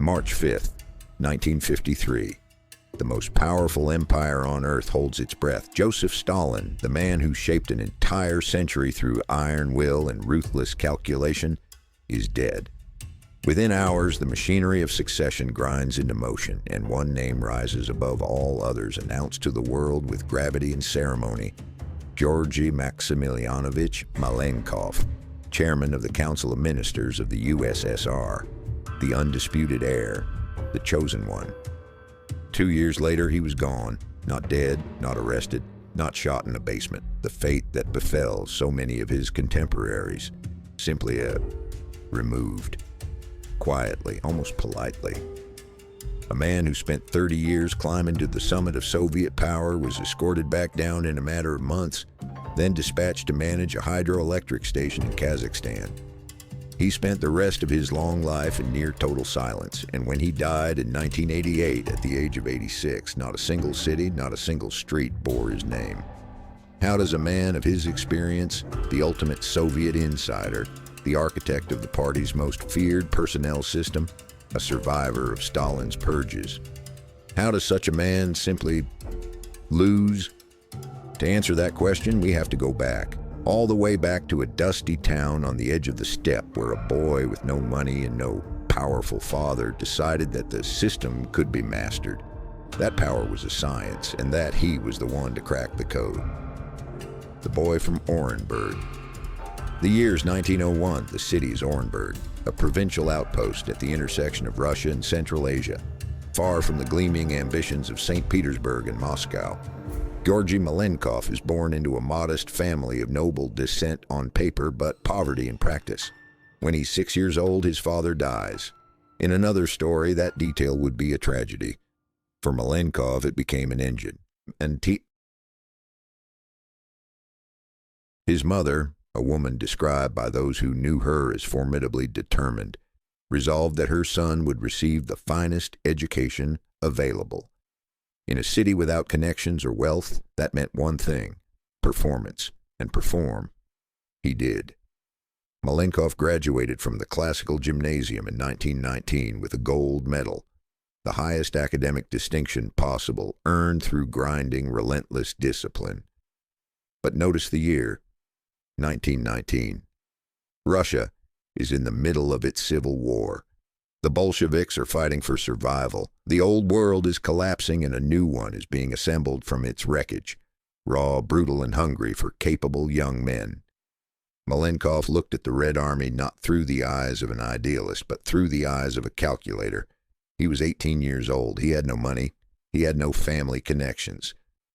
March 5th, 1953. The most powerful empire on earth holds its breath. Joseph Stalin, the man who shaped an entire century through iron will and ruthless calculation, is dead. Within hours, the machinery of succession grinds into motion, and one name rises above all others, announced to the world with gravity and ceremony: Georgy Maximilianovich Malenkov, chairman of the Council of Ministers of the USSR, the undisputed heir, the chosen one. 2 years later, he was gone, not dead, not arrested, not shot in a basement. The fate that befell so many of his contemporaries, simply removed. Quietly, almost politely. A man who spent 30 years climbing to the summit of Soviet power was escorted back down in a matter of months, then dispatched to manage a hydroelectric station in Kazakhstan. He spent the rest of his long life in near total silence, and when he died in 1988 at the age of 86, not a single city, not a single street bore his name. How does a man of his experience, the ultimate Soviet insider, the architect of the party's most feared personnel system, a survivor of Stalin's purges, how does such a man simply lose? To answer that question, we have to go back, all the way back to a dusty town on the edge of the steppe where a boy with no money and no powerful father decided that the system could be mastered. That power was a science, and that he was the one to crack the code. The boy from Orenburg. The year's 1901, the city's Orenburg, a provincial outpost at the intersection of Russia and Central Asia, far from the gleaming ambitions of St. Petersburg and Moscow. Georgy Malenkov is born into a modest family of noble descent on paper, but poverty in practice. When he's 6 years old, his father dies. In another story, that detail would be a tragedy. For Malenkov, it became an engine. His mother, a woman described by those who knew her as formidably determined, resolved that her son would receive the finest education available. In a city without connections or wealth, that meant one thing: performance, and perform. He did. Malenkov graduated from the Classical Gymnasium in 1919 with a gold medal, the highest academic distinction possible, earned through grinding, relentless discipline. But notice the year, 1919. Russia is in the middle of its civil war. The Bolsheviks are fighting for survival. The old world is collapsing and a new one is being assembled from its wreckage, raw, brutal, and hungry for capable young men. Malenkov looked at the Red Army not through the eyes of an idealist, but through the eyes of a calculator. He was 18 years old. He had no money. He had no family connections.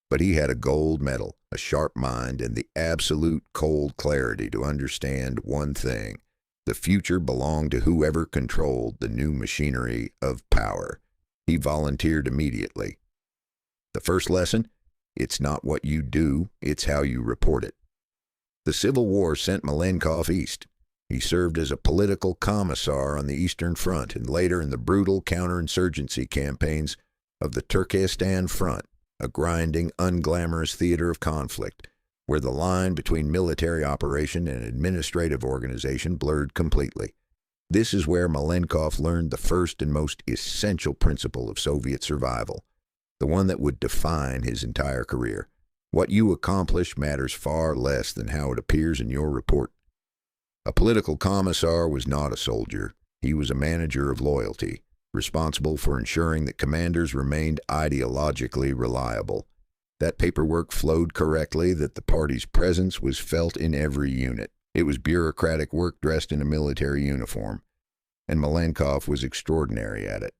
But he had a gold medal, a sharp mind, and the absolute cold clarity to understand one thing: the future belonged to whoever controlled the new machinery of power. He volunteered immediately. The first lesson: it's not what you do, it's how you report it. The Civil War sent Malenkov east. He served as a political commissar on the Eastern Front and later in the brutal counterinsurgency campaigns of the Turkestan Front, a grinding, unglamorous theater of conflict, where the line between military operation and administrative organization blurred completely. This is where Malenkov learned the first and most essential principle of Soviet survival, the one that would define his entire career. What you accomplish matters far less than how it appears in your report. A political commissar was not a soldier. He was a manager of loyalty, responsible for ensuring that commanders remained ideologically reliable, that paperwork flowed correctly, that the party's presence was felt in every unit. It was bureaucratic work dressed in a military uniform, and Malenkov was extraordinary at it.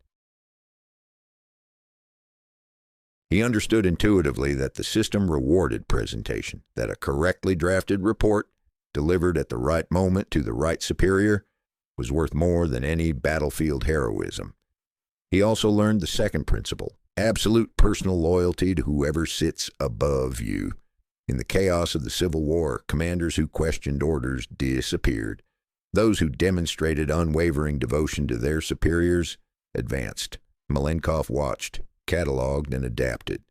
He understood intuitively that the system rewarded presentation, that a correctly drafted report, delivered at the right moment to the right superior, was worth more than any battlefield heroism. He also learned the second principle: absolute personal loyalty to whoever sits above you. In the chaos of the Civil War, commanders who questioned orders disappeared. Those who demonstrated unwavering devotion to their superiors advanced. Malenkov watched, cataloged, and adapted.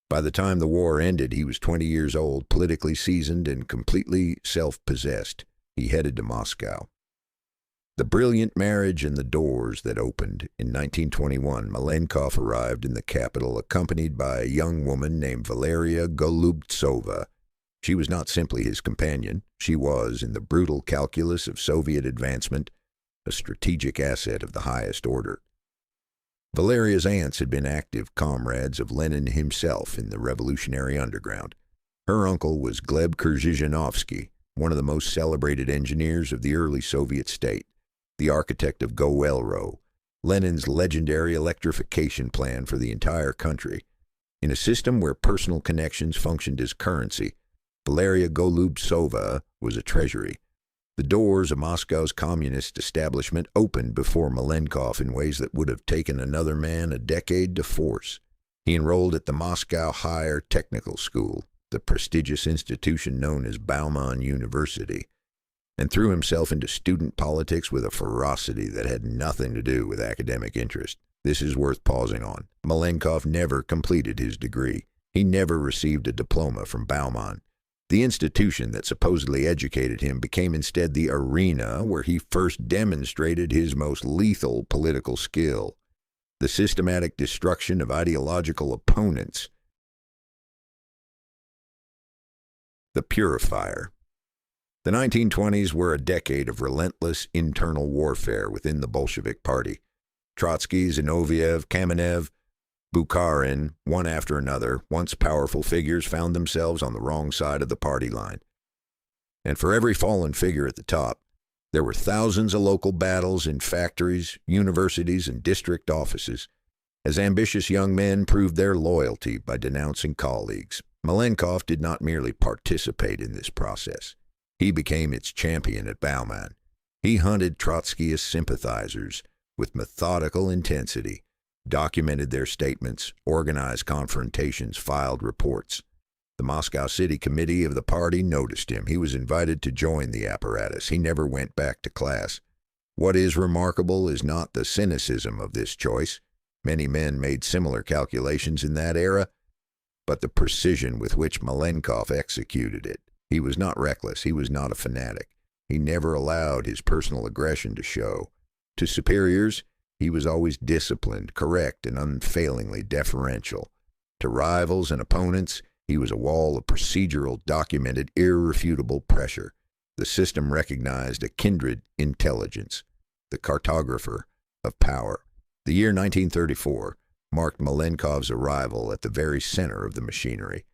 By the time the war ended, he was 20 years old, politically seasoned, and completely self-possessed. He headed to Moscow. The brilliant marriage and the doors that opened. In 1921, Malenkov arrived in the capital accompanied by a young woman named Valeria Golubtsova. She was not simply his companion. She was, in the brutal calculus of Soviet advancement, a strategic asset of the highest order. Valeria's aunts had been active comrades of Lenin himself in the revolutionary underground. Her uncle was Gleb Krzhizhanovsky, one of the most celebrated engineers of the early Soviet state, the architect of Goelro, Lenin's legendary electrification plan for the entire country. In a system where personal connections functioned as currency, Valeria Golubtsova was a treasury. The doors of Moscow's communist establishment opened before Malenkov in ways that would have taken another man a decade to force. He enrolled at the Moscow Higher Technical School, the prestigious institution known as Bauman University, and threw himself into student politics with a ferocity that had nothing to do with academic interest. This is worth pausing on. Malenkov never completed his degree. He never received a diploma from Bauman. The institution that supposedly educated him became instead the arena where he first demonstrated his most lethal political skill, the systematic destruction of ideological opponents. The Purifier. The 1920s were a decade of relentless internal warfare within the Bolshevik Party. Trotsky, Zinoviev, Kamenev, Bukharin, one after another, once powerful figures, found themselves on the wrong side of the party line. And for every fallen figure at the top, there were thousands of local battles in factories, universities, and district offices, as ambitious young men proved their loyalty by denouncing colleagues. Malenkov did not merely participate in this process. He became its champion at Bauman. He hunted Trotskyist sympathizers with methodical intensity, documented their statements, organized confrontations, filed reports. The Moscow City Committee of the party noticed him. He was invited to join the apparatus. He never went back to class. What is remarkable is not the cynicism of this choice. Many men made similar calculations in that era, but the precision with which Malenkov executed it. He was not reckless. He was not a fanatic. He never allowed his personal aggression to show. To superiors, he was always disciplined, correct, and unfailingly deferential. To rivals and opponents, he was a wall of procedural, documented, irrefutable pressure. The system recognized a kindred intelligence, the cartographer of power. The year 1934 marked Malenkov's arrival at the very center of the machinery.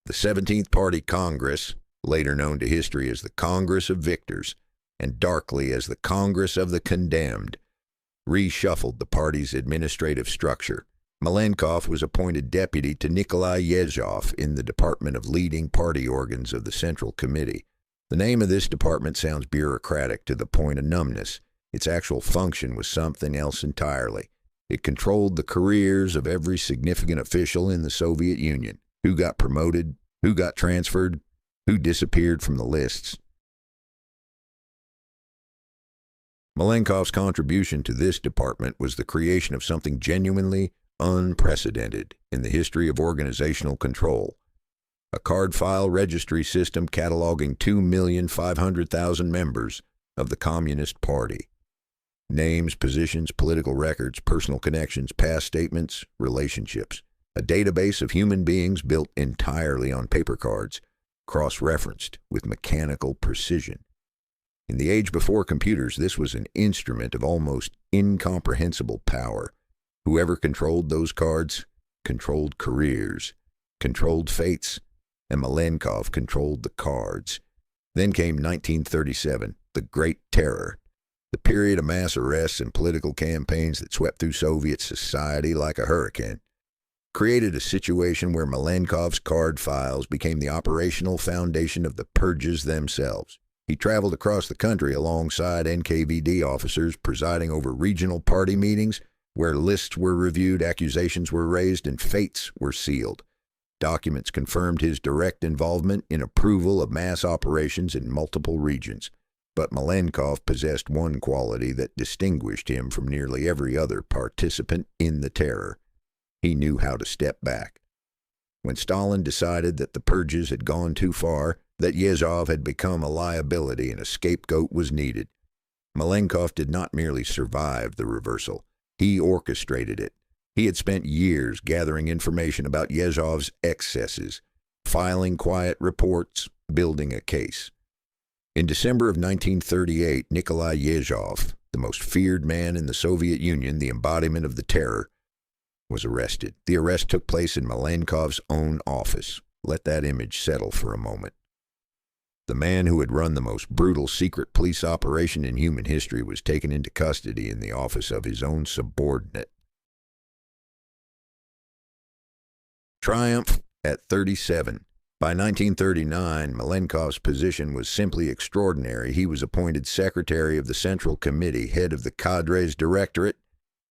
The 17th Party Congress, later known to history as the Congress of Victors, and darkly as the Congress of the Condemned, reshuffled the party's administrative structure. Malenkov was appointed deputy to Nikolai Yezhov in the department of leading party organs of the Central Committee. The name of this department sounds bureaucratic to the point of numbness. Its actual function was something else entirely. It controlled the careers of every significant official in the Soviet Union, who got promoted, who got transferred, who disappeared from the lists. Malenkov's contribution to this department was the creation of something genuinely unprecedented in the history of organizational control, a card file registry system cataloging 2,500,000 members of the Communist Party. Names, positions, political records, personal connections, past statements, relationships. A database of human beings built entirely on paper cards, cross-referenced with mechanical precision. In the age before computers, this was an instrument of almost incomprehensible power. Whoever controlled those cards controlled careers, controlled fates, and Malenkov controlled the cards. Then came 1937, the Great Terror, the period of mass arrests and political campaigns that swept through Soviet society like a hurricane, created a situation where Malenkov's card files became the operational foundation of the purges themselves. He traveled across the country alongside NKVD officers presiding over regional party meetings where lists were reviewed, accusations were raised, and fates were sealed. Documents confirmed his direct involvement in approval of mass operations in multiple regions. But Malenkov possessed one quality that distinguished him from nearly every other participant in the terror. He knew how to step back. When Stalin decided that the purges had gone too far, that Yezhov had become a liability and a scapegoat was needed, Malenkov did not merely survive the reversal. He orchestrated it. He had spent years gathering information about Yezhov's excesses, filing quiet reports, building a case. In December of 1938, Nikolai Yezhov, the most feared man in the Soviet Union, the embodiment of the terror, was arrested. The arrest took place in Malenkov's own office. Let that image settle for a moment. The man who had run the most brutal secret police operation in human history was taken into custody in the office of his own subordinate. Triumph at 37. By 1939, Malenkov's position was simply extraordinary. He was appointed secretary of the Central Committee, head of the Cadres Directorate,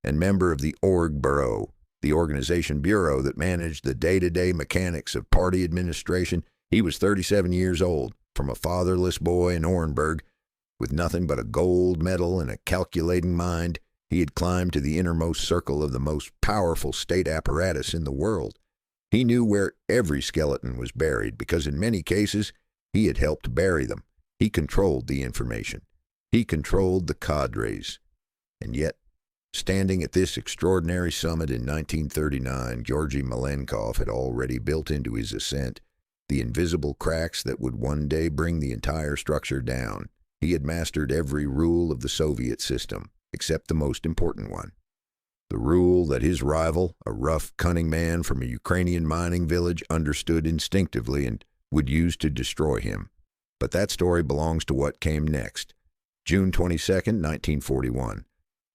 and member of the Org Bureau, the organization bureau that managed the day-to-day mechanics of party administration. He was 37 years old, from a fatherless boy in Orenburg, with nothing but a gold medal and a calculating mind. He had climbed to the innermost circle of the most powerful state apparatus in the world. He knew where every skeleton was buried because in many cases he had helped bury them. He controlled the information. He controlled the cadres. And yet, standing at this extraordinary summit in 1939, Georgy Malenkov had already built into his ascent the invisible cracks that would one day bring the entire structure down. He had mastered every rule of the Soviet system, except the most important one. The rule that his rival, a rough, cunning man from a Ukrainian mining village, understood instinctively and would use to destroy him. But that story belongs to what came next. June 22nd, 1941,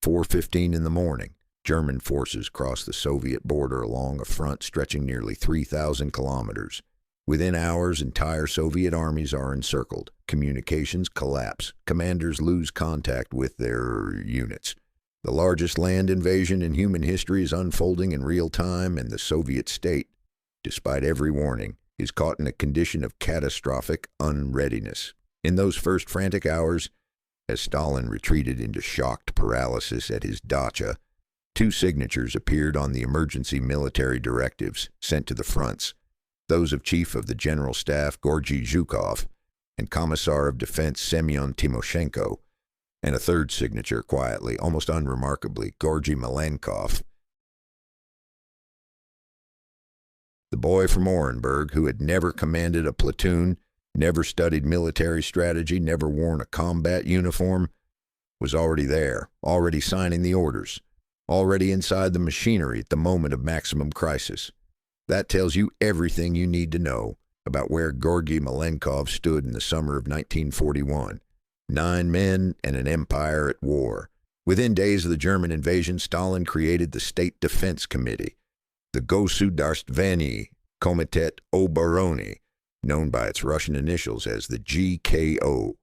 4:15 in the morning, German forces crossed the Soviet border along a front stretching nearly 3,000 kilometers. Within hours, entire Soviet armies are encircled. Communications collapse. Commanders lose contact with their units. The largest land invasion in human history is unfolding in real time, and the Soviet state, despite every warning, is caught in a condition of catastrophic unreadiness. In those first frantic hours, as Stalin retreated into shocked paralysis at his dacha, 2 signatures appeared on the emergency military directives sent to the fronts, those of Chief of the General Staff Georgy Zhukov and Commissar of Defense Semyon Timoshenko, and a third signature quietly, almost unremarkably, Georgy Malenkov. The boy from Orenburg, who had never commanded a platoon, never studied military strategy, never worn a combat uniform, was already there, already signing the orders, already inside the machinery at the moment of maximum crisis. That tells you everything you need to know about where Georgy Malenkov stood in the summer of 1941. 9 men and an empire at war. Within days of the German invasion, Stalin created the State Defense Committee, the Gosudarstvenny Komitet Oborony, known by its Russian initials as the GKO.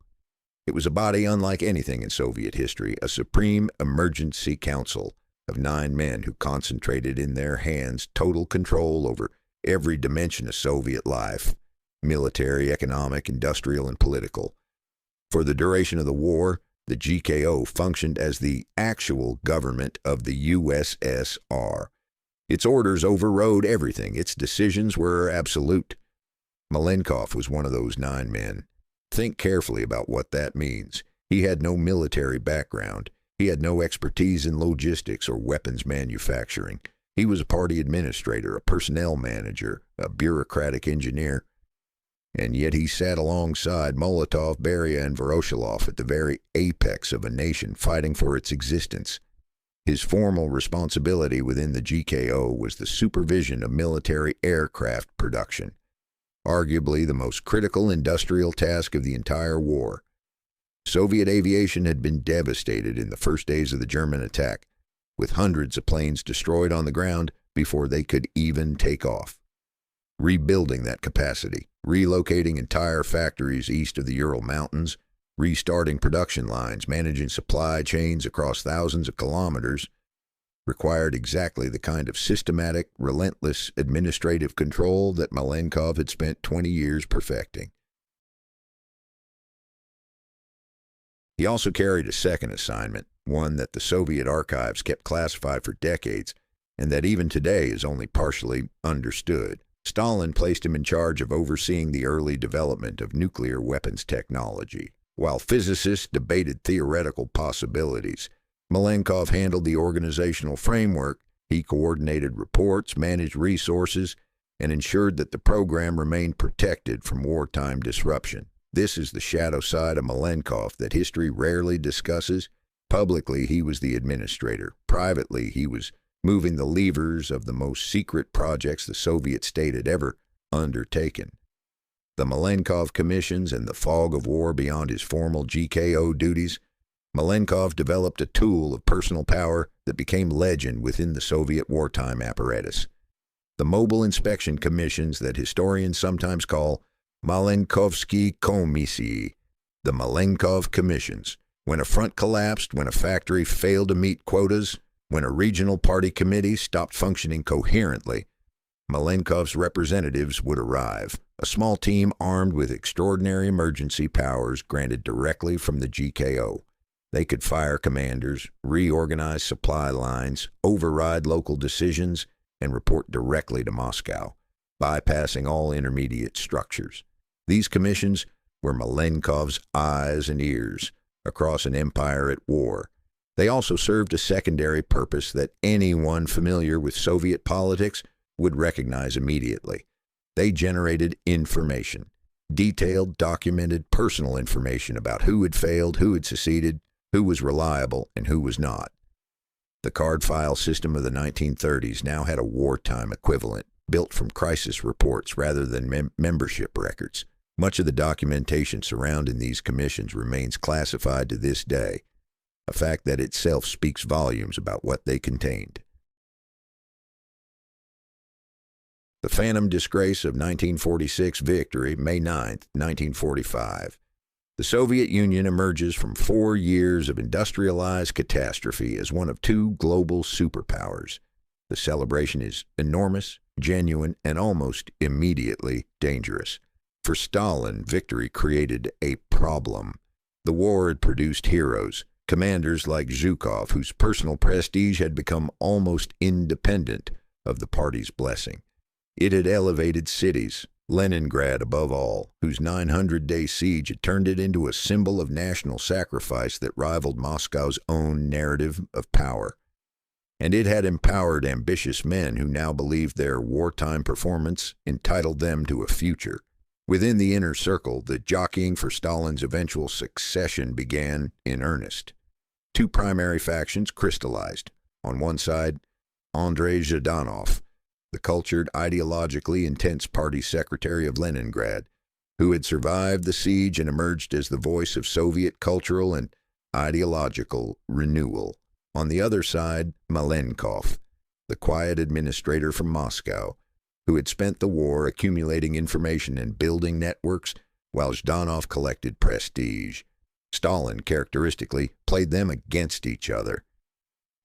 It was a body unlike anything in Soviet history, a supreme emergency council of 9 men who concentrated in their hands total control over every dimension of Soviet life, military, economic, industrial, and political. For the duration of the war, the GKO functioned as the actual government of the USSR. Its orders overrode everything. Its decisions were absolute. Malenkov was one of those 9 men. Think carefully about what that means. He had no military background. He had no expertise in logistics or weapons manufacturing. He was a party administrator, a personnel manager, a bureaucratic engineer. And yet he sat alongside Molotov, Beria, and Voroshilov at the very apex of a nation fighting for its existence. His formal responsibility within the GKO was the supervision of military aircraft production, arguably the most critical industrial task of the entire war. Soviet aviation had been devastated in the first days of the German attack, with hundreds of planes destroyed on the ground before they could even take off. Rebuilding that capacity, relocating entire factories east of the Ural Mountains, restarting production lines, managing supply chains across thousands of kilometers, required exactly the kind of systematic, relentless administrative control that Malenkov had spent 20 years perfecting. He also carried a second assignment, one that the Soviet archives kept classified for decades, and that even today is only partially understood. Stalin placed him in charge of overseeing the early development of nuclear weapons technology. While physicists debated theoretical possibilities, Malenkov handled the organizational framework. He coordinated reports, managed resources, and ensured that the program remained protected from wartime disruption. This is the shadow side of Malenkov that history rarely discusses. Publicly, he was the administrator. Privately, he was moving the levers of the most secret projects the Soviet state had ever undertaken. The Malenkov commissions and the fog of war beyond his formal GKO duties, Malenkov developed a tool of personal power that became legend within the Soviet wartime apparatus. The mobile inspection commissions that historians sometimes call Malenkovsky Komisii, the Malenkov commissions. When a front collapsed, when a factory failed to meet quotas, when a regional party committee stopped functioning coherently, Malenkov's representatives would arrive, a small team armed with extraordinary emergency powers granted directly from the GKO. They could fire commanders, reorganize supply lines, override local decisions, and report directly to Moscow, bypassing all intermediate structures. These commissions were Malenkov's eyes and ears across an empire at war. They also served a secondary purpose that anyone familiar with Soviet politics would recognize immediately. They generated information, detailed, documented personal information about who had failed, who had seceded, who was reliable, and who was not. The card file system of the 1930s now had a wartime equivalent, built from crisis reports rather than membership records. Much of the documentation surrounding these commissions remains classified to this day, a fact that itself speaks volumes about what they contained. The Phantom Disgrace of 1946 Victory, May 9, 1945. The Soviet Union emerges from 4 years of industrialized catastrophe as one of two global superpowers. The celebration is enormous, genuine, and almost immediately dangerous. For Stalin, victory created a problem. The war had produced heroes, commanders like Zhukov, whose personal prestige had become almost independent of the party's blessing. It had elevated cities, Leningrad above all, whose 900-day siege had turned it into a symbol of national sacrifice that rivaled Moscow's own narrative of power. And it had empowered ambitious men who now believed their wartime performance entitled them to a future. Within the inner circle, the jockeying for Stalin's eventual succession began in earnest. Two primary factions crystallized. On one side, Andrei Zhdanov, the cultured, ideologically intense party secretary of Leningrad, who had survived the siege and emerged as the voice of Soviet cultural and ideological renewal. On the other side, Malenkov, the quiet administrator from Moscow, who had spent the war accumulating information and building networks while Zhdanov collected prestige. Stalin, characteristically, played them against each other.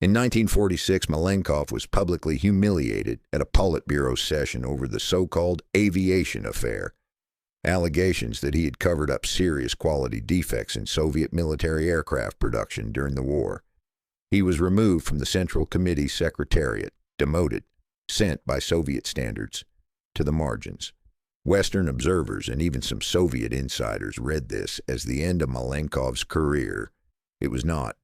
In 1946, Malenkov was publicly humiliated at a Politburo session over the so-called aviation affair, allegations that he had covered up serious quality defects in Soviet military aircraft production during the war. He was removed from the Central Committee Secretariat, demoted, sent by Soviet standards to the margins. Western observers and even some Soviet insiders read this as the end of Malenkov's career. It was not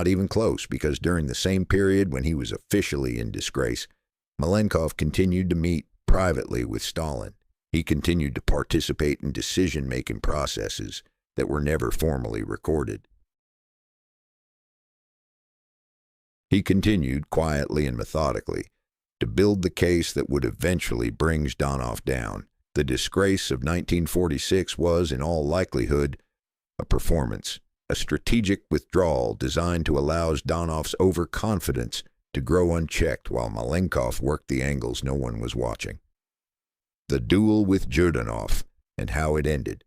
even close, because during the same period when he was officially in disgrace, Malenkov continued to meet privately with Stalin. He continued to participate in decision-making processes that were never formally recorded. He continued, quietly and methodically, to build the case that would eventually bring Zhdanov down. The disgrace of 1946 was, in all likelihood, a performance, a strategic withdrawal designed to allow Zhdanov's overconfidence to grow unchecked while Malenkov worked the angles no one was watching. The duel with Zhdanov and how it ended.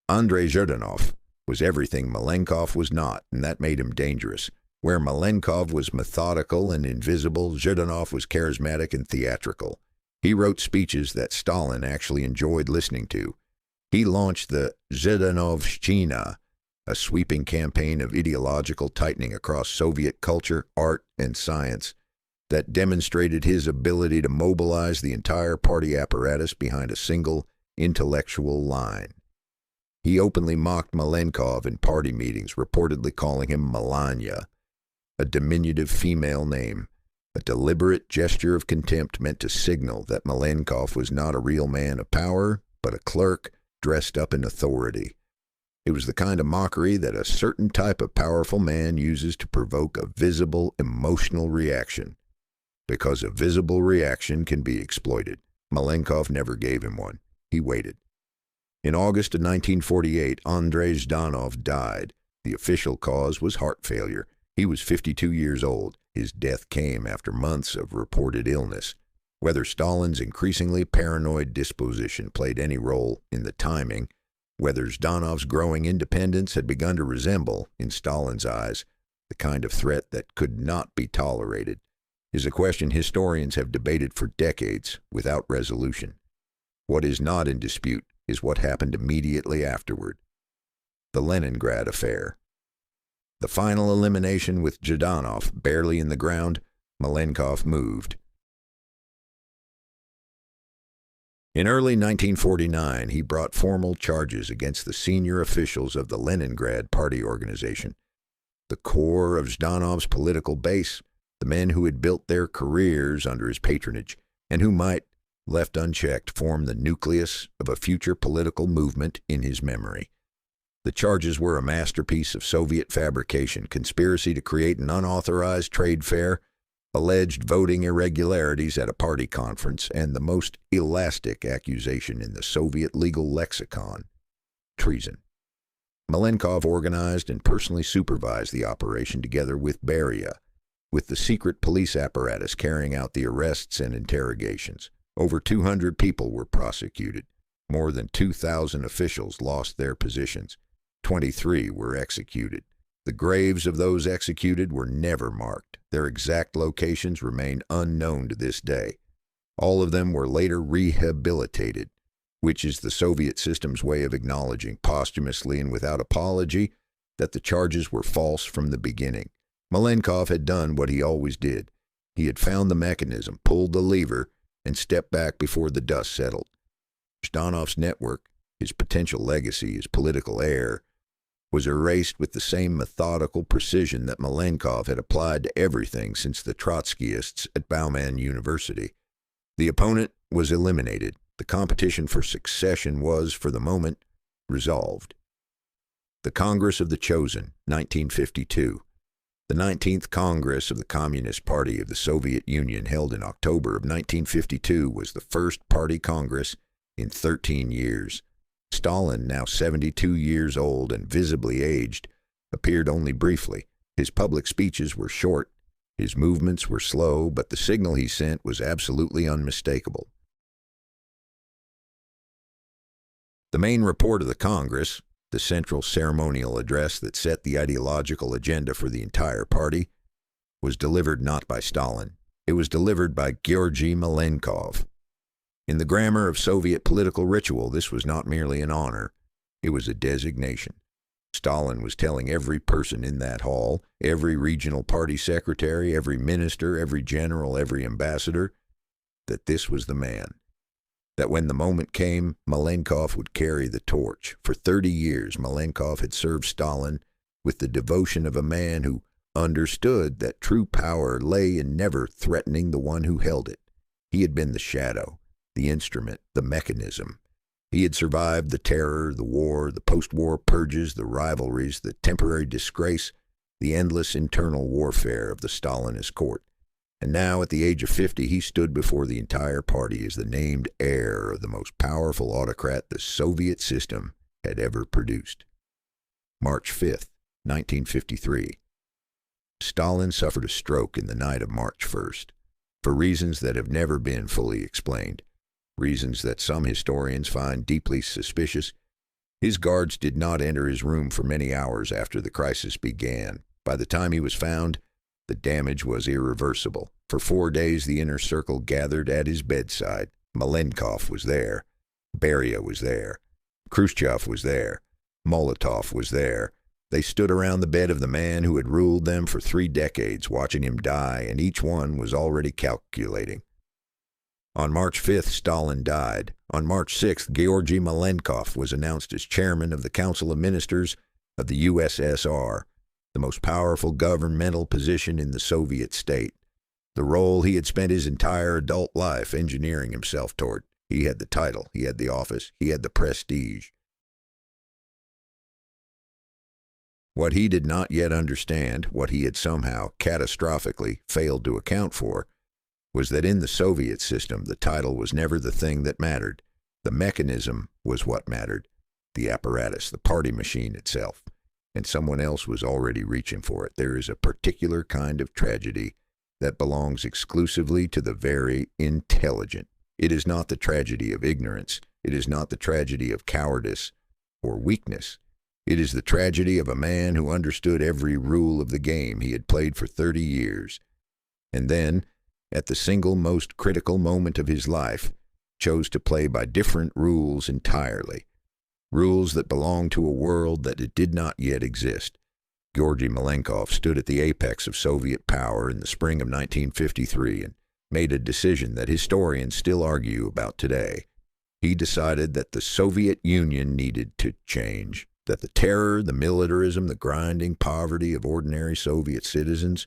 Andrei Zhdanov was everything Malenkov was not, and that made him dangerous. Where Malenkov was methodical and invisible, Zhdanov was charismatic and theatrical. He wrote speeches that Stalin actually enjoyed listening to. He launched the Zhdanovshchina, a sweeping campaign of ideological tightening across Soviet culture, art, and science that demonstrated his ability to mobilize the entire party apparatus behind a single intellectual line. He openly mocked Malenkov in party meetings, reportedly calling him Melania, a diminutive female name, a deliberate gesture of contempt meant to signal that Malenkov was not a real man of power, but a clerk dressed up in authority. It was the kind of mockery that a certain type of powerful man uses to provoke a visible emotional reaction, because a visible reaction can be exploited. Malenkov never gave him one. He waited. In August of 1948, Andrei Zhdanov died. The official cause was heart failure. He was 52 years old. His death came after months of reported illness. Whether Stalin's increasingly paranoid disposition played any role in the timing, whether Zhdanov's growing independence had begun to resemble, in Stalin's eyes, the kind of threat that could not be tolerated, is a question historians have debated for decades without resolution. What is not in dispute is what happened immediately afterward. The Leningrad affair. The final elimination with Zhdanov barely in the ground, Malenkov moved. In early 1949, he brought formal charges against the senior officials of the Leningrad party organization, the core of Zhdanov's political base, the men who had built their careers under his patronage, and who might, left unchecked, form the nucleus of a future political movement in his memory. The charges were a masterpiece of Soviet fabrication, conspiracy to create an unauthorized trade fair, alleged voting irregularities at a party conference, and the most elastic accusation in the Soviet legal lexicon, treason. Malenkov organized and personally supervised the operation together with Beria, with the secret police apparatus carrying out the arrests and interrogations. Over 200 people were prosecuted. More than 2,000 officials lost their positions. 23 were executed. The graves of those executed were never marked. Their exact locations remain unknown to this day. All of them were later rehabilitated, which is the Soviet system's way of acknowledging posthumously and without apology that the charges were false from the beginning. Malenkov had done what he always did. He had found the mechanism, pulled the lever, and stepped back before the dust settled. Zhdanov's network, his potential legacy, his political heir, was erased with the same methodical precision that Malenkov had applied to everything since the Trotskyists at Bauman University. The opponent was eliminated. The competition for succession was, for the moment, resolved. The Congress of the Chosen, 1952. The 19th Congress of the Communist Party of the Soviet Union, held in October of 1952, was the first party congress in 13 years. Stalin, now 72 years old and visibly aged, appeared only briefly. His public speeches were short, his movements were slow, but the signal he sent was absolutely unmistakable. The main report of the Congress, the central ceremonial address that set the ideological agenda for the entire party, was delivered not by Stalin. It was delivered by Georgy Malenkov. In the grammar of Soviet political ritual, this was not merely an honor, it was a designation. Stalin was telling every person in that hall, every regional party secretary, every minister, every general, every ambassador, that this was the man. That when the moment came, Malenkov would carry the torch. For 30 years, Malenkov had served Stalin with the devotion of a man who understood that true power lay in never threatening the one who held it. He had been the shadow, the instrument, the mechanism. He had survived the terror, the war, the post-war purges, the rivalries, the temporary disgrace, the endless internal warfare of the Stalinist court. And now, at the age of 50, he stood before the entire party as the named heir of the most powerful autocrat the Soviet system had ever produced. March 5th, 1953. Stalin suffered a stroke in the night of March 1st, for reasons that have never been fully explained, reasons that some historians find deeply suspicious. His guards did not enter his room for many hours after the crisis began. By the time he was found, the damage was irreversible. For 4 days, the inner circle gathered at his bedside. Malenkov was there. Beria was there. Khrushchev was there. Molotov was there. They stood around the bed of the man who had ruled them for 3 decades, watching him die, and each one was already calculating. On March 5th, Stalin died. On March 6th, Georgy Malenkov was announced as chairman of the Council of Ministers of the USSR, the most powerful governmental position in the Soviet state, the role he had spent his entire adult life engineering himself toward. He had the title, he had the office, he had the prestige. What he did not yet understand, what he had somehow catastrophically failed to account for, was that in the Soviet system the title was never the thing that mattered. The mechanism was what mattered, the apparatus, the party machine itself, and someone else was already reaching for it. There is a particular kind of tragedy that belongs exclusively to the very intelligent. It is not the tragedy of ignorance. It is not the tragedy of cowardice or weakness. It is the tragedy of a man who understood every rule of the game he had played for 30 years, and then, at the single most critical moment of his life, chose to play by different rules entirely, rules that belonged to a world that it did not yet exist. Georgy Malenkov stood at the apex of Soviet power in the spring of 1953 and made a decision that historians still argue about today. He decided that the Soviet Union needed to change, that the terror, the militarism, the grinding poverty of ordinary Soviet citizens,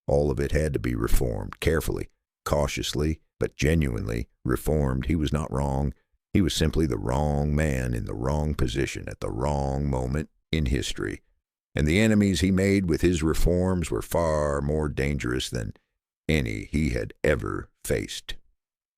all of it had to be reformed, carefully, cautiously, but genuinely reformed. He was not wrong. He was simply the wrong man in the wrong position at the wrong moment in history. And the enemies he made with his reforms were far more dangerous than any he had ever faced.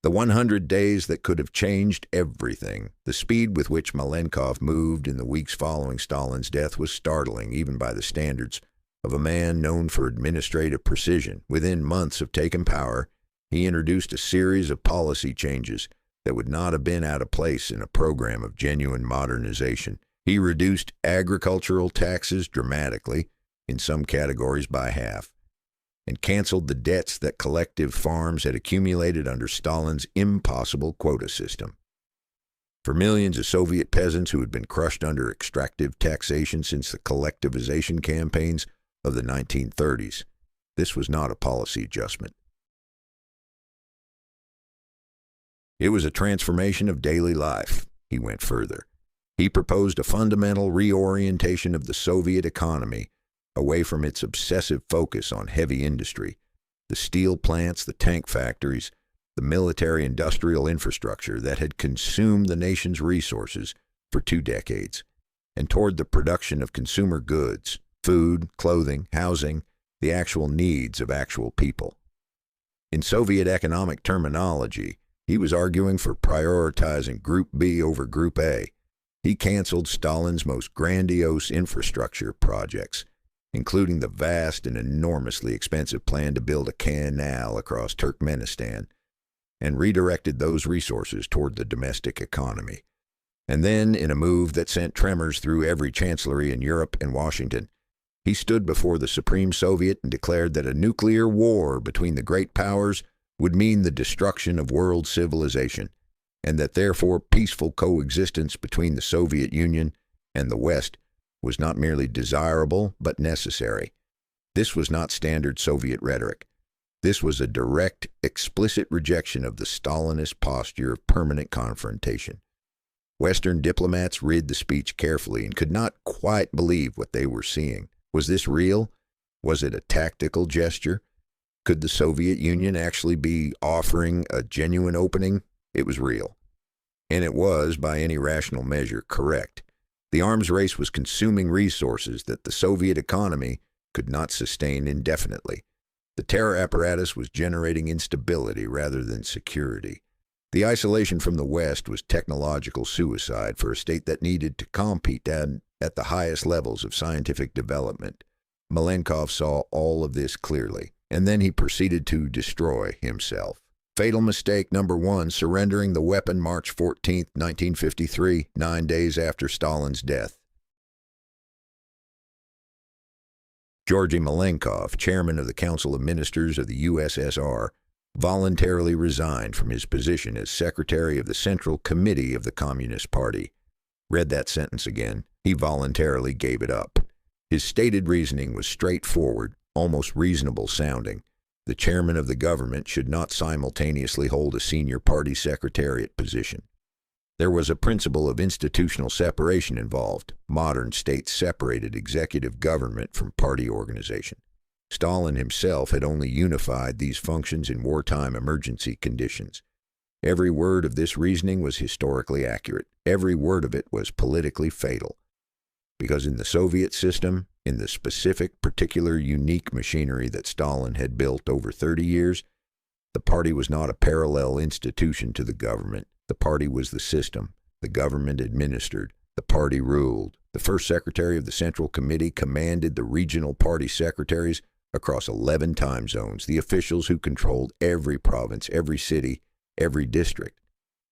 The 100 days that could have changed everything. The speed with which Malenkov moved in the weeks following Stalin's death was startling, even by the standards of a man known for administrative precision. Within months of taking power, he introduced a series of policy changes that would not have been out of place in a program of genuine modernization. He reduced agricultural taxes dramatically, in some categories by half, and canceled the debts that collective farms had accumulated under Stalin's impossible quota system. For millions of Soviet peasants who had been crushed under extractive taxation since the collectivization campaigns of the 1930s, this was not a policy adjustment. It was a transformation of daily life. He went further. He proposed a fundamental reorientation of the Soviet economy away from its obsessive focus on heavy industry, the steel plants, the tank factories, the military-industrial infrastructure that had consumed the nation's resources for 2 decades, and toward the production of consumer goods, food, clothing, housing, the actual needs of actual people. In Soviet economic terminology, he was arguing for prioritizing Group B over Group A. He canceled Stalin's most grandiose infrastructure projects, including the vast and enormously expensive plan to build a canal across Turkmenistan, and redirected those resources toward the domestic economy. And then, in a move that sent tremors through every chancellery in Europe and Washington, he stood before the Supreme Soviet and declared that a nuclear war between the great powers would mean the destruction of world civilization, and that therefore peaceful coexistence between the Soviet Union and the West was not merely desirable but necessary. This was not standard Soviet rhetoric. This was a direct, explicit rejection of the Stalinist posture of permanent confrontation. Western diplomats read the speech carefully and could not quite believe what they were seeing. Was this real? Was it a tactical gesture? Could the Soviet Union actually be offering a genuine opening? It was real. And it was, by any rational measure, correct. The arms race was consuming resources that the Soviet economy could not sustain indefinitely. The terror apparatus was generating instability rather than security. The isolation from the West was technological suicide for a state that needed to compete at the highest levels of scientific development. Malenkov saw all of this clearly, and then he proceeded to destroy himself. Fatal mistake number 1, surrendering the weapon March 14, 1953, 9 days after Stalin's death. Georgy Malenkov, chairman of the Council of Ministers of the USSR, voluntarily resigned from his position as secretary of the Central Committee of the Communist Party. Read that sentence again. He voluntarily gave it up. His stated reasoning was straightforward, almost reasonable sounding. The chairman of the government should not simultaneously hold a senior party secretariat position. There was a principle of institutional separation involved. Modern states separated executive government from party organization. Stalin himself had only unified these functions in wartime emergency conditions. Every word of this reasoning was historically accurate. Every word of it was politically fatal. Because in the Soviet system, in the specific, particular, unique machinery that Stalin had built over 30 years, the party was not a parallel institution to the government. The party was the system. The government administered. The party ruled. The first secretary of the Central Committee commanded the regional party secretaries across 11 time zones, the officials who controlled every province, every city, every district.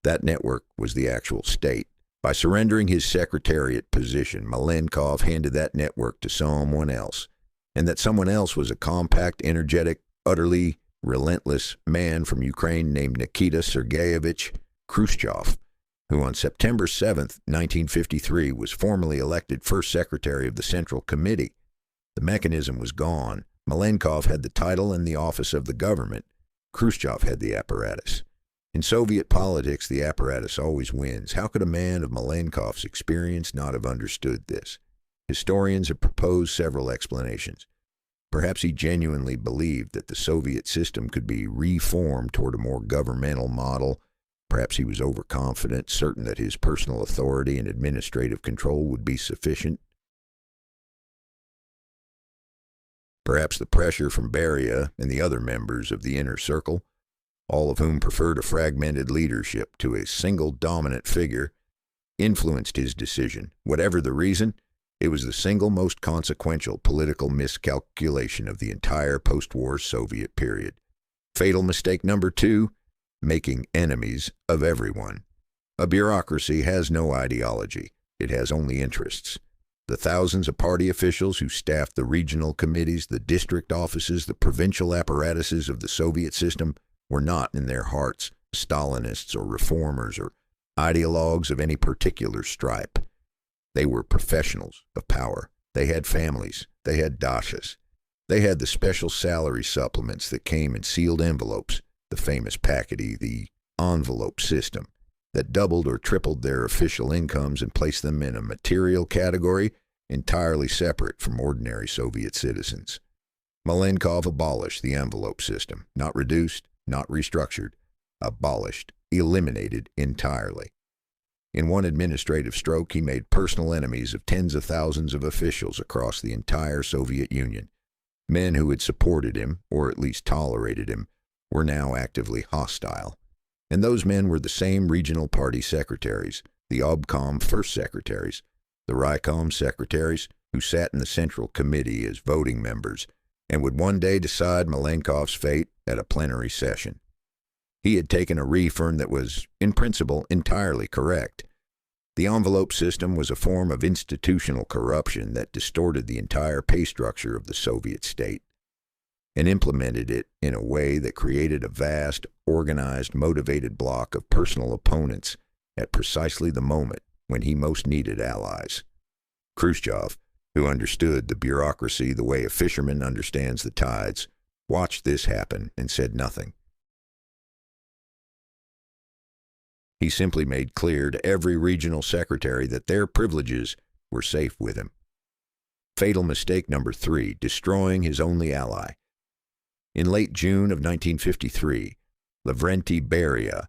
That network was the actual state. By surrendering his secretariat position, Malenkov handed that network to someone else, and that someone else was a compact, energetic, utterly relentless man from Ukraine named Nikita Sergeyevich Khrushchev, who on September 7, 1953, was formally elected first secretary of the Central Committee. The mechanism was gone. Malenkov had the title and the office of the government. Khrushchev had the apparatus. In Soviet politics, the apparatus always wins. How could a man of Malenkov's experience not have understood this? Historians have proposed several explanations. Perhaps he genuinely believed that the Soviet system could be reformed toward a more governmental model. Perhaps he was overconfident, certain that his personal authority and administrative control would be sufficient. Perhaps the pressure from Beria and the other members of the inner circle, all of whom preferred a fragmented leadership to a single dominant figure, influenced his decision. Whatever the reason, it was the single most consequential political miscalculation of the entire post-war Soviet period. Fatal mistake number 2, making enemies of everyone. A bureaucracy has no ideology. It has only interests. The thousands of party officials who staffed the regional committees, the district offices, the provincial apparatuses of the Soviet system were not in their hearts Stalinists or reformers or ideologues of any particular stripe. They were professionals of power. They had families. They had dachas. They had the special salary supplements that came in sealed envelopes, the famous packety, the envelope system, that doubled or tripled their official incomes and placed them in a material category entirely separate from ordinary Soviet citizens. Malenkov abolished the envelope system, not reduced, not restructured, abolished, eliminated entirely. In one administrative stroke, he made personal enemies of tens of thousands of officials across the entire Soviet Union. Men who had supported him, or at least tolerated him, were now actively hostile. And those men were the same regional party secretaries, the obkom first secretaries, the Raikom secretaries, who sat in the Central Committee as voting members and would one day decide Malenkov's fate at a plenary session. He had taken a reform that was, in principle, entirely correct. The envelope system was a form of institutional corruption that distorted the entire pay structure of the Soviet state, and implemented it in a way that created a vast, organized, motivated block of personal opponents at precisely the moment when he most needed allies. Khrushchev, who understood the bureaucracy the way a fisherman understands the tides, watched this happen and said nothing. He simply made clear to every regional secretary that their privileges were safe with him. Fatal mistake number 3, destroying his only ally. In late June of 1953, Lavrenti Beria,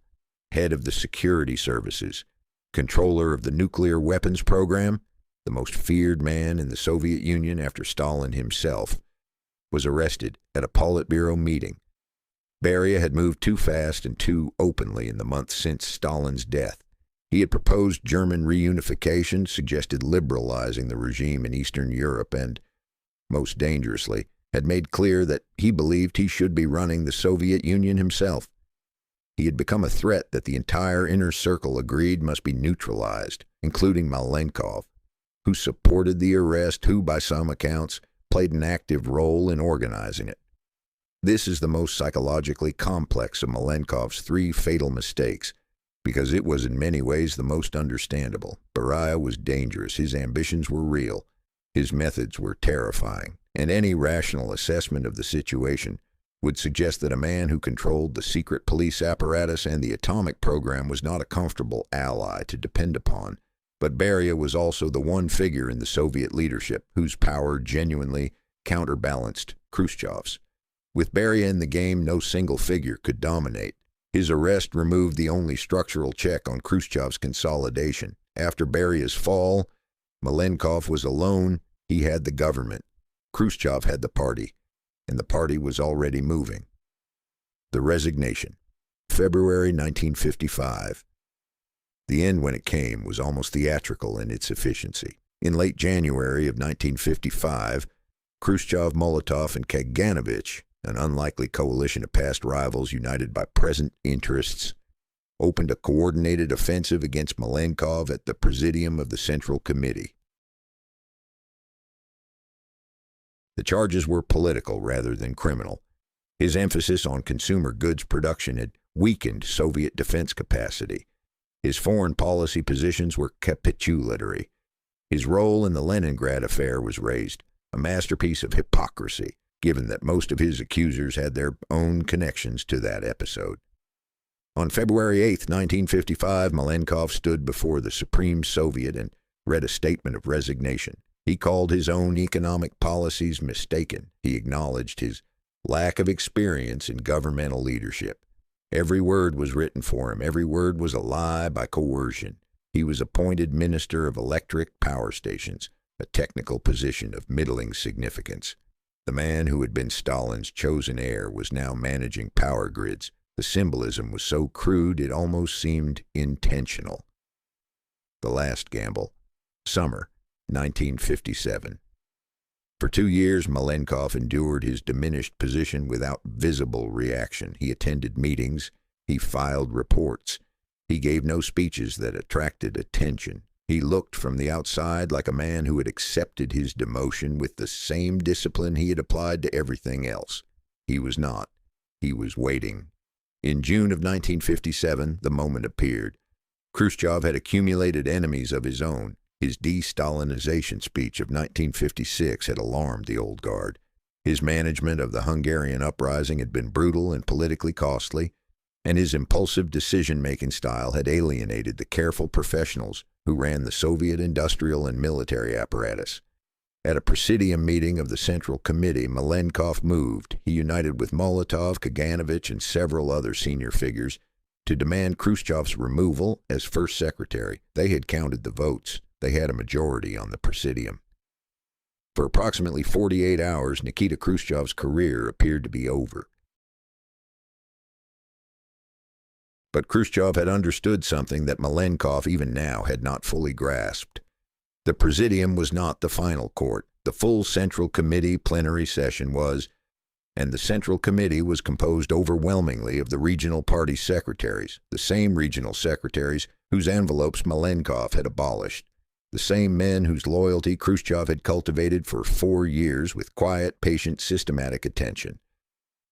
head of the security services, controller of the nuclear weapons program, the most feared man in the Soviet Union after Stalin himself, was arrested at a Politburo meeting. Beria had moved too fast and too openly in the months since Stalin's death. He had proposed German reunification, suggested liberalizing the regime in Eastern Europe, and, most dangerously, had made clear that he believed he should be running the Soviet Union himself. He had become a threat that the entire inner circle agreed must be neutralized, including Malenkov, who supported the arrest, who, by some accounts, played an active role in organizing it. This is the most psychologically complex of Malenkov's 3 fatal mistakes, because it was in many ways the most understandable. Beria was dangerous, his ambitions were real, his methods were terrifying, and any rational assessment of the situation would suggest that a man who controlled the secret police apparatus and the atomic program was not a comfortable ally to depend upon. But Beria was also the one figure in the Soviet leadership whose power genuinely counterbalanced Khrushchev's. With Beria in the game, no single figure could dominate. His arrest removed the only structural check on Khrushchev's consolidation. After Beria's fall, Malenkov was alone. He had the government. Khrushchev had the party, and the party was already moving. The resignation. February 1955. The end, when it came, was almost theatrical in its efficiency. In late January of 1955, Khrushchev, Molotov, and Kaganovich, an unlikely coalition of past rivals united by present interests, opened a coordinated offensive against Malenkov at the Presidium of the Central Committee. The charges were political rather than criminal. His emphasis on consumer goods production had weakened Soviet defense capacity. His foreign policy positions were capitulatory. His role in the Leningrad affair was raised, a masterpiece of hypocrisy, given that most of his accusers had their own connections to that episode. On February 8, 1955, Malenkov stood before the Supreme Soviet and read a statement of resignation. He called his own economic policies mistaken. He acknowledged his lack of experience in governmental leadership. Every word was written for him. Every word was a lie by coercion. He was appointed Minister of Electric Power Stations, a technical position of middling significance. The man who had been Stalin's chosen heir was now managing power grids. The symbolism was so crude it almost seemed intentional. The last gamble. Summer 1957. For 2 years, Malenkov endured his diminished position without visible reaction. He attended meetings. He filed reports. He gave no speeches that attracted attention. He looked from the outside like a man who had accepted his demotion with the same discipline he had applied to everything else. He was not. He was waiting. In June of 1957, the moment appeared. Khrushchev had accumulated enemies of his own. His de-Stalinization speech of 1956 had alarmed the old guard. His management of the Hungarian uprising had been brutal and politically costly, and his impulsive decision-making style had alienated the careful professionals who ran the Soviet industrial and military apparatus. At a Presidium meeting of the Central Committee, Malenkov moved. He united with Molotov, Kaganovich, and several other senior figures to demand Khrushchev's removal as first secretary. They had counted the votes. They had a majority on the Presidium. For approximately 48 hours, Nikita Khrushchev's career appeared to be over. But Khrushchev had understood something that Malenkov even now had not fully grasped. The Presidium was not the final court. The full Central Committee plenary session was, and the Central Committee was composed overwhelmingly of the regional party secretaries, the same regional secretaries whose envelopes Malenkov had abolished. The same men whose loyalty Khrushchev had cultivated for 4 years with quiet, patient, systematic attention.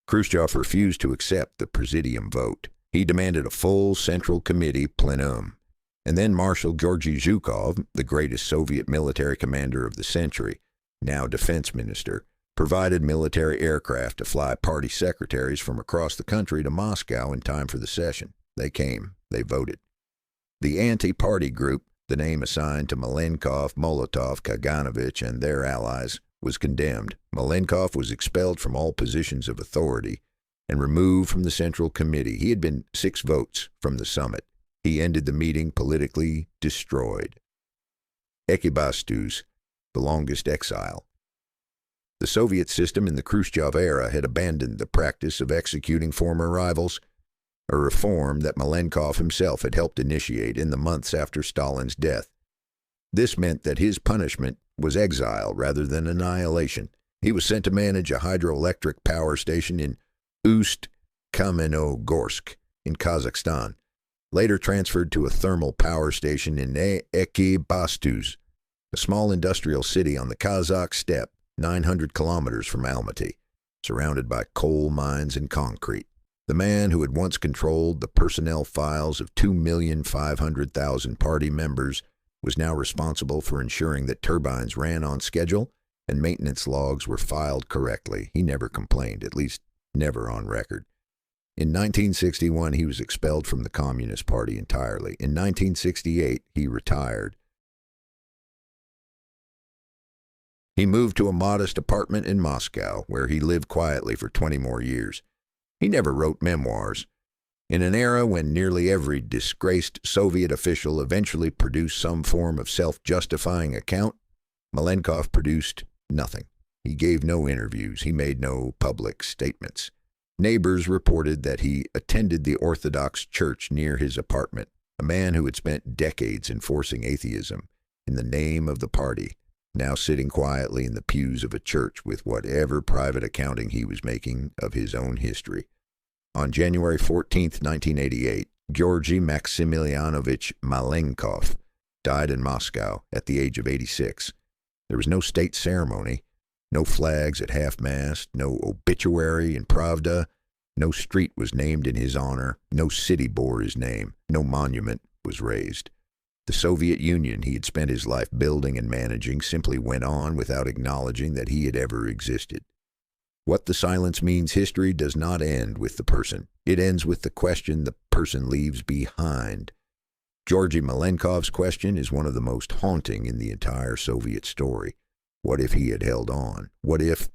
Khrushchev refused to accept the Presidium vote. He demanded a full Central Committee plenum. And then Marshal Georgy Zhukov, the greatest Soviet military commander of the century, now defense minister, provided military aircraft to fly party secretaries from across the country to Moscow in time for the session. They came. They voted. The anti-party group, the name assigned to Malenkov, Molotov, Kaganovich, and their allies, was condemned. Malenkov was expelled from all positions of authority and removed from the Central Committee. He had been 6 votes from the summit. He ended the meeting politically destroyed. Ekibastus, the longest exile. The Soviet system in the Khrushchev era had abandoned the practice of executing former rivals, a reform that Malenkov himself had helped initiate in the months after Stalin's death. This meant that his punishment was exile rather than annihilation. He was sent to manage a hydroelectric power station in Ust-Kamenogorsk in Kazakhstan, later transferred to a thermal power station in Ekibastus, a small industrial city on the Kazakh steppe, 900 kilometers from Almaty, surrounded by coal mines and concrete. The man who had once controlled the personnel files of 2,500,000 party members was now responsible for ensuring that turbines ran on schedule and maintenance logs were filed correctly. He never complained, at least never on record. In 1961, he was expelled from the Communist Party entirely. In 1968, he retired. He moved to a modest apartment in Moscow, where he lived quietly for 20 more years. He never wrote memoirs. In an era when nearly every disgraced Soviet official eventually produced some form of self-justifying account, Malenkov produced nothing. He gave no interviews. He made no public statements. Neighbors reported that he attended the Orthodox church near his apartment, a man who had spent decades enforcing atheism in the name of the party, now sitting quietly in the pews of a church with whatever private accounting he was making of his own history. On January 14, 1988, Georgy Maximilianovich Malenkov died in Moscow at the age of 86. There was no state ceremony, no flags at half-mast, no obituary in Pravda, no street was named in his honor, no city bore his name, no monument was raised. The Soviet Union he had spent his life building and managing simply went on without acknowledging that he had ever existed. What the silence means, history does not end with the person. It ends with the question the person leaves behind. Georgy Malenkov's question is one of the most haunting in the entire Soviet story. What if he had held on? What if,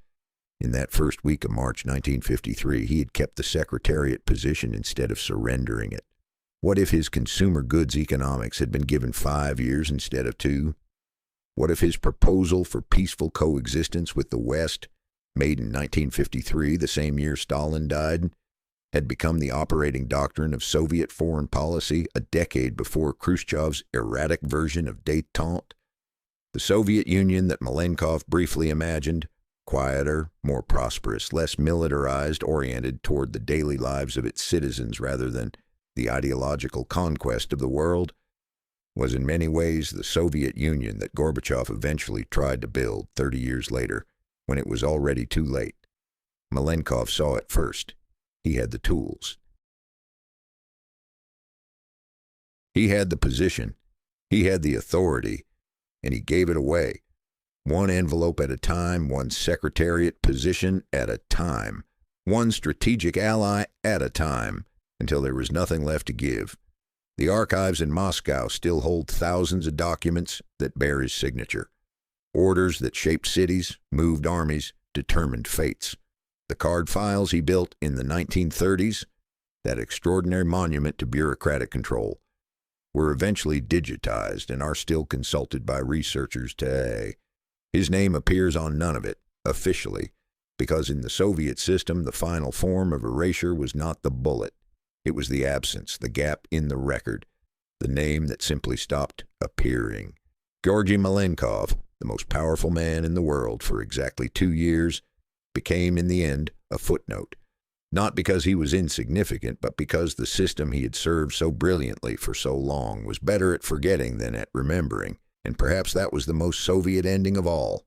in that first week of March 1953, he had kept the secretariat position instead of surrendering it? What if his consumer goods economics had been given 5 years instead of 2? What if his proposal for peaceful coexistence with the West, made in 1953, the same year Stalin died, had become the operating doctrine of Soviet foreign policy a decade before Khrushchev's erratic version of détente? The Soviet Union that Malenkov briefly imagined, quieter, more prosperous, less militarized, oriented toward the daily lives of its citizens rather than the ideological conquest of the world, was in many ways the Soviet Union that Gorbachev eventually tried to build 30 years later, when it was already too late. Malenkov saw it first. He had the tools. He had the position. He had the authority. And he gave it away. One envelope at a time, one secretariat position at a time, one strategic ally at a time, until there was nothing left to give. The archives in Moscow still hold thousands of documents that bear his signature. Orders that shaped cities, moved armies, determined fates. The card files he built in the 1930s, that extraordinary monument to bureaucratic control, were eventually digitized and are still consulted by researchers today. His name appears on none of it, officially, because in the Soviet system the final form of erasure was not the bullet. It was the absence, the gap in the record, the name that simply stopped appearing. Georgy Malenkov, the most powerful man in the world for exactly 2 years, became in the end a footnote. Not because he was insignificant, but because the system he had served so brilliantly for so long was better at forgetting than at remembering, and perhaps that was the most Soviet ending of all.